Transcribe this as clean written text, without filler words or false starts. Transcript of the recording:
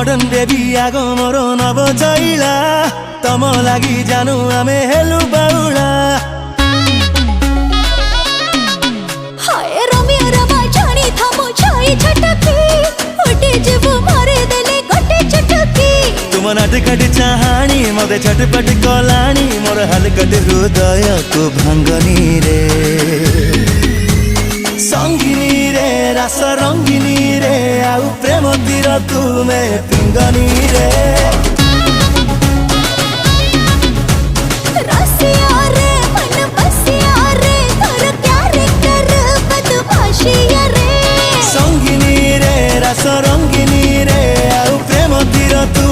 modern baby आगो मोरो नव चैला तम लागि जानु आमे हेलु बाउला हाय रमिया रमा छाणी थामो छाई छटकी उठे जीवु मारे देले गोटे चटकी तुम नाटकट चाहाणी मते छटपट कलाणी मोर हलकट हृदय को भांगनी रे संगिनी रे रस रंगिनी रे आउ प्रेम तीर तुमे पिंगनी रे रसिया रे मन बसिया रे तोर कैरेक्टर बदमाशिया रे संगिनी रे रस रंगिनी रे आउ प्रेम तीर तू